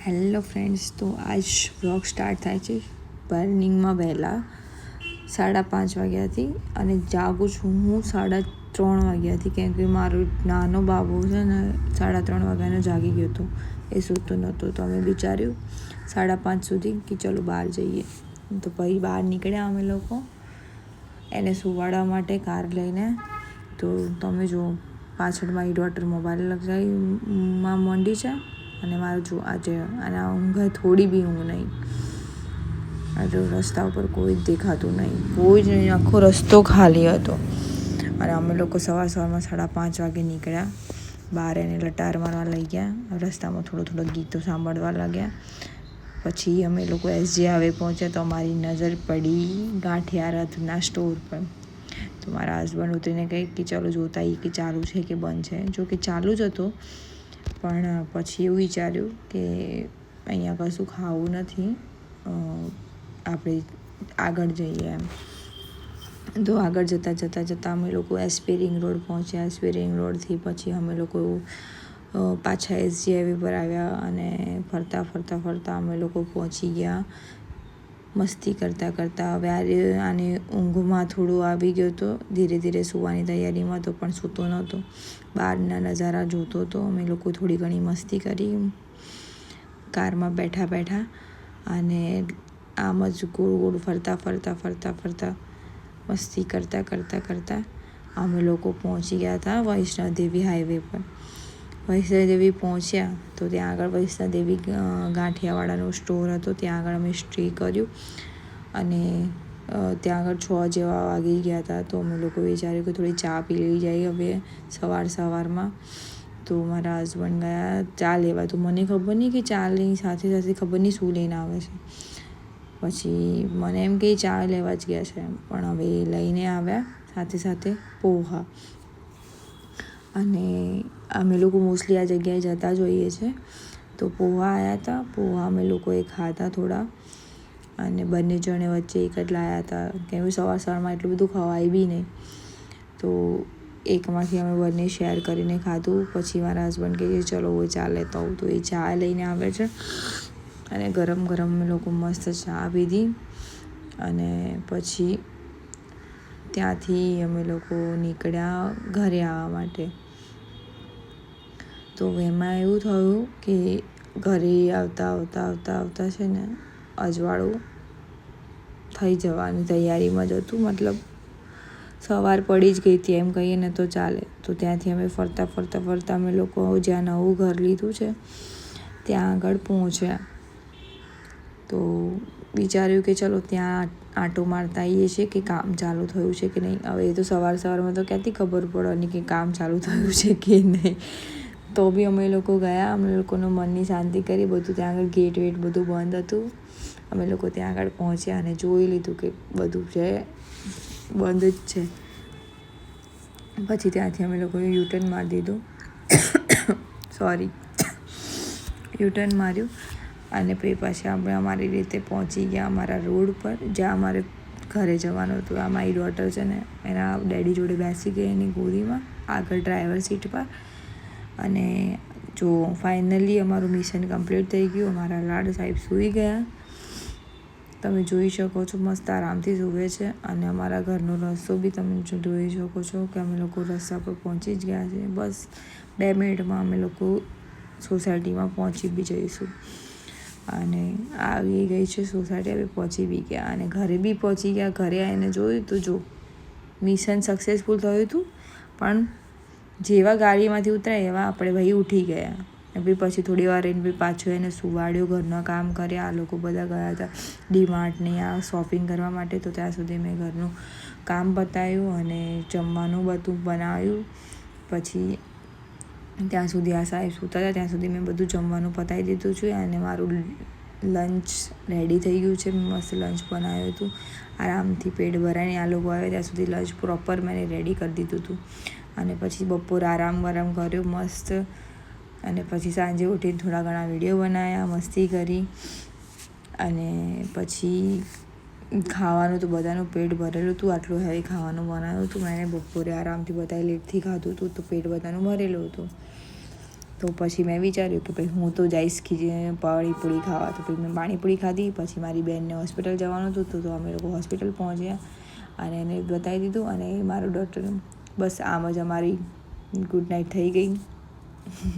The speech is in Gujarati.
હેલો ફ્રેન્ડ્સ, તો આજ વ્લોગ સ્ટાર્ટ થાય છે મોર્નિંગમાં વહેલા 5:30 વાગ્યાથી અને જાગું છું હું 3:30 વાગ્યાથી, કેમ કે મારો નાનો બાબુ છે ને 3:30 વાગ્યાનો જાગી ગયો હતો. એ સૂતો નહોતો તો અમે વિચાર્યું 5:30 સુધી કે ચલો બહાર જઈએ. તો પછી બહાર નીકળ્યા અમે લોકો એને સુવાડવા માટે કાર લઈને. તો તમે જુઓ પાછળ મારી ડોટર મોબાઈલ લગાવીમાં મંડી છે અને મારું જો આજે અને ઊંઘ થોડી બી ઊંઘ નહીં. આજે રસ્તા ઉપર કોઈ જ દેખાતું નહીં, કોઈ જ નહીં, આખો રસ્તો ખાલી હતો. અને અમે લોકો સવારમાં 5:30 વાગે નીકળ્યા બહાર, એને લટાર મારવા લઈ ગયા. રસ્તામાં થોડો ગીતો સાંભળવા લાગ્યા. પછી અમે લોકો SJ હાઈવે પહોંચ્યા તો અમારી નજર પડી ગાંઠિયા રથના સ્ટોર પર. તો મારા હસબન્ડ ઉતરીને કહે કે ચાલો જોતા આવીએ કે ચાલુ છે કે બંધ છે. જો કે ચાલુ જ હતો, પણ પછી એવું વિચાર્યું કે અહીંયા કશું ખાવું નથી, આપણે આગળ જઈએ એમ. તો આગળ જતાં અમે લોકો SP રિંગ રોડ પહોંચ્યા. SP રિંગ રોડથી પછી અમે લોકો પાછા SJ હાઈવે પર આવ્યા અને ફરતા અમે લોકો પહોંચી ગયા. મસ્તી કરતાં હવે આને ઊંઘમાં થોડું આવી ગયો હતો. ધીરે સૂવાની તૈયારીમાં તો પણ સૂતો નહોતો, બહારના નજારા જોતો હતો. અમે લોકો થોડી ઘણી મસ્તી કરી કારમાં બેઠા અને આમ જ ગોળ ફરતા મસ્તી કરતાં અમે લોકો પહોંચી ગયા હતા વૈષ્ણોદેવી હાઈવે પર. વૈષ્ણોદેવી પહોંચ્યા તો ત્યાં આગળ વૈષ્ણોદેવી ગાંઠિયાવાળાનો સ્ટોર હતો. ત્યાં આગળ અમે સ્ટે કર્યું અને ત્યાં આગળ 6 જેવા વાગી ગયા હતા. તો અમે લોકો વિચાર્યું કે થોડી ચા પી લઈ જાય હવે સવારમાં. તો મારા હસબન્ડ ગયા ચા લેવા. તો મને ખબર નહીં કે ચાની સાથે ખબર નહીં શું લઈને આવે છે. પછી મને એમ કે ચા લેવા જ ગયા છે, પણ હવે લઈને આવ્યા સાથે પોહા. અને અમે લોકો મોસ્ટલી આ જગ્યાએ જતા જ હોઈએ છીએ. તો પોહા આવ્યા હતા. પોહા અમે લોકોએ ખાધા થોડા અને બંને જણે વચ્ચે એક જ લાવ્યા હતા, કેમ કે સવારમાં એટલું બધું ખવાય બી નહીં. તો એકમાંથી અમે બંને શેર કરીને ખાધું. પછી મારા હસબન્ડ કહે ચલો હું ચા લેતા હોઉં. તો એ ચા લઈને આવે છે અને ગરમ અમે લોકો મસ્ત ચા પીધી. અને પછી ત્યાંથી અમે લોકો નીકળ્યા ઘરે આવવા માટે. તો એમાં એવું થયું કે ઘરે આવતા છે ને અજવાળું થઈ જવાની તૈયારીમાં જ હતું. મતલબ સવાર પડી જ ગઈ હતી એમ કહીએ ને તો ચાલે. તો ત્યાંથી અમે ફરતા અમે લોકો જ્યાં નવું ઘર લીધું છે ત્યાં આગળ પહોંચ્યા. તો વિચાર્યું કે ચલો ત્યાં આંટો મારતા આવીએ છીએ કે કામ ચાલુ થયું છે કે નહીં. હવે એ તો સવારમાં તો ક્યાંથી ખબર પડવાની કે કામ ચાલુ થયું છે કે નહીં. તો બી અમે લોકો ગયા, અમે લોકોનું મનની શાંતિ કરી. બધું ત્યાં આગળ ગેટ બધું બંધ હતું. અમે લોકો ત્યાં આગળ પહોંચ્યા અને જોઈ લીધું કે બધું છે બંધ જ છે. પછી ત્યાંથી અમે લોકોએ યુટર્ન મારી દીધું યુટર્ન માર્યું અને પછી પાછા આપણે અમારી રીતે પહોંચી ગયા અમારા રોડ પર જ્યાં અમારે ઘરે જવાનું હતું. આ મારી ડોટર છે ને એના ડેડી જોડે બેસી ગઈ એની ગોદીમાં આગળ ડ્રાઈવર સીટ પર. અને જો ફાઇનલી અમારું મિશન કમ્પ્લીટ થઈ ગયું. અમારા લાડ સાહેબ સૂઈ ગયા, તમે જોઈ શકો છો, મસ્ત આરામથી સૂવે છે. અને અમારા ઘરનો રસ્તો બી તમે જોઈ શકો છો કે અમે લોકો રસ્તા પર પહોંચી જ ગયા છે. બસ 2 મિનિટમાં અમે લોકો સોસાયટીમાં પહોંચી બી જઈશું. અને આવી ગઈ છે સોસાયટી, હવે પહોંચી બી ગયા અને ઘરે બી પહોંચી ગયા. ઘરે આવીને જોયું તો જો મિશન સક્સેસફુલ થયું હતું. પણ જેવા ગાડીમાંથી ઉતર્યા એવા આપણે ભાઈ ઉઠી ગયા. અને પછી થોડી વાર રહીને પાછું એને સુવાડ્યો, ઘરના કામ કર્યા. આ લોકો બધા ગયા હતા ડીમાર્ટની આ શોપિંગ કરવા માટે. તો ત્યાં સુધી મેં ઘરનું કામ પતાવ્યું અને જમવાનું બધું બનાવ્યું. પછી ત્યાં સુધી આ સાહેબ સૂતા હતા ત્યાં સુધી મેં બધું જમવાનું પતાવી દીધું છે અને મારું લંચ રેડી થઈ ગયું છે. મસ્ત લંચ બનાવ્યું હતું, આરામથી પેટ ભરાઈને. આ લોકો આવ્યા ત્યાં સુધી લંચ પ્રોપર મેં રેડી કરી દીધું હતું. અને પછી બપોર આરામ કર્યો મસ્ત. અને પછી સાંજે ઉઠીને થોડા ઘણા વિડીયો બનાવ્યા, મસ્તી કરી. અને પછી ખાવાનું તો બધાનું પેટ ભરેલું હતું. આટલું હેવી ખાવાનું બનાવ્યું હતું. મેં બપોરે આરામથી બધાએ લેટથી ખાધું હતું તો પેટ બધાનું ભરેલું હતું. તો પછી મેં વિચાર્યું કે ભાઈ હું તો જઈશ પાણીપુરી ખાવા. તો પછી મેં પાણીપુરી ખાધી. પછી મારી બહેનને હોસ્પિટલ જવાનું હતું તો અમે લોકો હોસ્પિટલ પહોંચ્યા અને એને બતાવી દીધું અને મારું ડૉક્ટર બસ આમ જ અમારી ગુડ નાઇટ થઈ ગઈ.